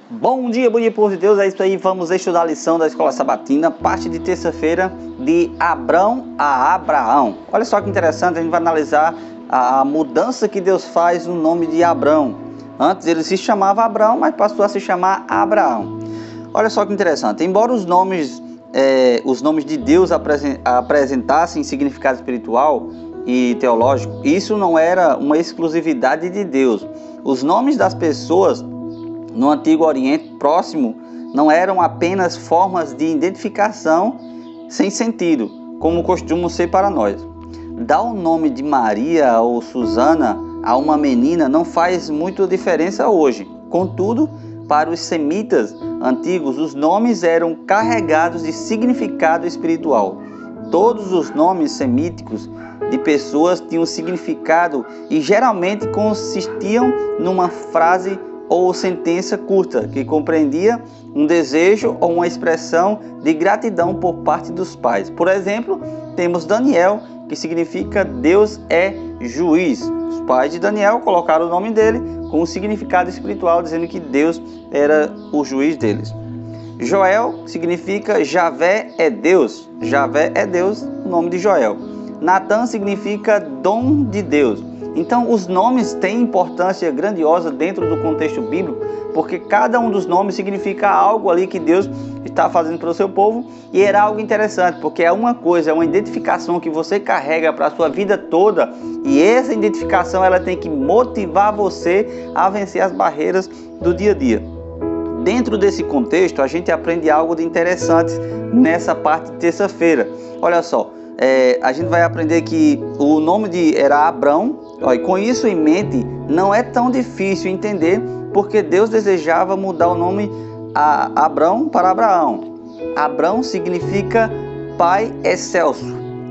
Bom dia, povo de Deus, é isso aí, vamos estudar a lição da Escola Sabatina, parte de terça-feira, de Abrão a Abraão. Olha só que interessante, a gente vai analisar a mudança que Deus faz no nome de Abrão. Antes ele se chamava Abrão, mas passou a se chamar Abraão. Olha só que interessante, embora os nomes de Deus apresentassem significado espiritual e teológico, isso não era uma exclusividade de Deus. Os nomes das pessoas no Antigo Oriente Próximo não eram apenas formas de identificação sem sentido, como costumam ser para nós. Dar o nome de Maria ou Susana a uma menina não faz muita diferença hoje. Contudo, para os semitas antigos, os nomes eram carregados de significado espiritual. Todos os nomes semíticos de pessoas tinham significado e geralmente consistiam numa frase ou sentença curta, que compreendia um desejo ou uma expressão de gratidão por parte dos pais. Por exemplo, temos Daniel, que significa Deus é juiz. Os pais de Daniel colocaram o nome dele com um significado espiritual, dizendo que Deus era o juiz deles. Joel significa Javé é Deus. Javé é Deus, o nome de Joel. Natan significa dom de Deus. Então, os nomes têm importância grandiosa dentro do contexto bíblico, porque cada um dos nomes significa algo ali que Deus está fazendo para o seu povo, e era algo interessante, porque é uma coisa, é uma identificação que você carrega para a sua vida toda, e essa identificação ela tem que motivar você a vencer as barreiras do dia a dia. Dentro desse contexto, a gente aprende algo de interessante nessa parte de terça-feira. Olha só. A gente vai aprender que o nome era Abrão, e com isso em mente, não é tão difícil entender porque Deus desejava mudar o nome a Abrão para Abraão. Abrão significa Pai Excelso.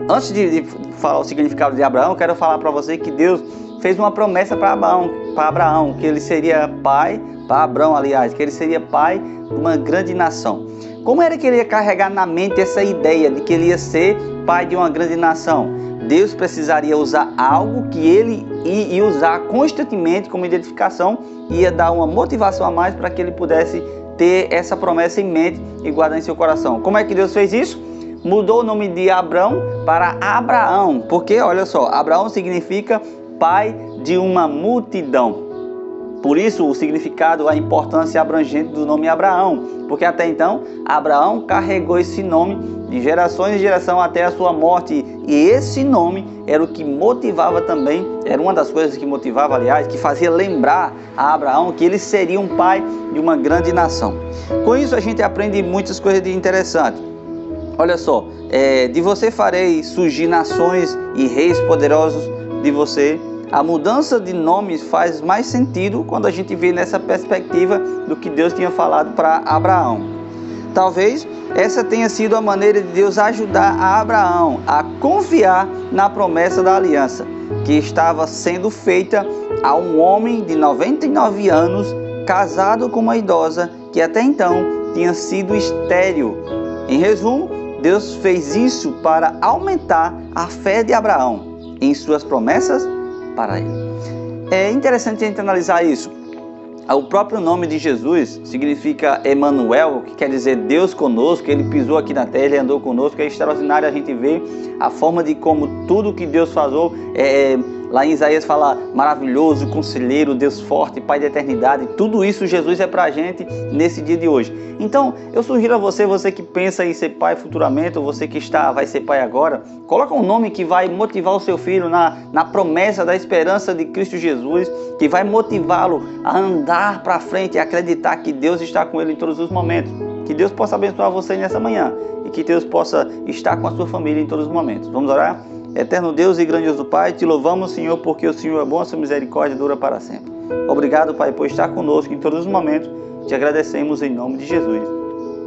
Antes de falar o significado de Abraão, eu quero falar para você que Deus fez uma promessa para Abraão, que ele seria pai, para Abrão, aliás, que ele seria pai de uma grande nação. Como era que ele ia carregar na mente essa ideia de que ele ia ser pai de uma grande nação? Deus precisaria usar algo que ele ia usar constantemente como identificação, ia dar uma motivação a mais para que ele pudesse ter essa promessa em mente e guardar em seu coração. Como é que Deus fez isso? Mudou o nome de Abrão para Abraão, porque olha só, Abraão significa pai de uma multidão. Por isso o significado, a importância abrangente do nome Abraão, porque até então Abraão carregou esse nome de gerações em geração até a sua morte, e esse nome era o que motivava também, era uma das coisas que motivava, aliás, que fazia lembrar a Abraão que ele seria um pai de uma grande nação. Com isso a gente aprende muitas coisas de interessante. Olha só, de você farei surgir nações e reis poderosos de você. A mudança de nomes faz mais sentido quando a gente vê nessa perspectiva do que Deus tinha falado para Abraão. Talvez essa tenha sido a maneira de Deus ajudar a Abraão a confiar na promessa da aliança, que estava sendo feita a um homem de 99 anos, casado com uma idosa que até então tinha sido estéril. Em resumo, Deus fez isso para aumentar a fé de Abraão em suas promessas para ele. É interessante a gente analisar isso. O próprio nome de Jesus significa Emanuel, que quer dizer Deus conosco. Ele pisou aqui na terra, ele andou conosco. É extraordinário a gente ver a forma de como tudo que Deus fazou. Lá em Isaías fala maravilhoso, conselheiro, Deus forte, Pai da eternidade. Tudo isso Jesus é pra gente nesse dia de hoje. Então eu sugiro a você que pensa em ser pai futuramente, ou você que vai ser pai agora, coloca um nome que vai motivar o seu filho na promessa da esperança de Cristo Jesus, que vai motivá-lo a andar para frente e acreditar que Deus está com ele em todos os momentos. Que Deus possa abençoar você nessa manhã e que Deus possa estar com a sua família em todos os momentos. Vamos orar? Eterno Deus e grandioso Pai, te louvamos, Senhor, porque o Senhor é bom, a sua misericórdia dura para sempre. Obrigado, Pai, por estar conosco em todos os momentos. Te agradecemos em nome de Jesus.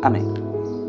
Amém.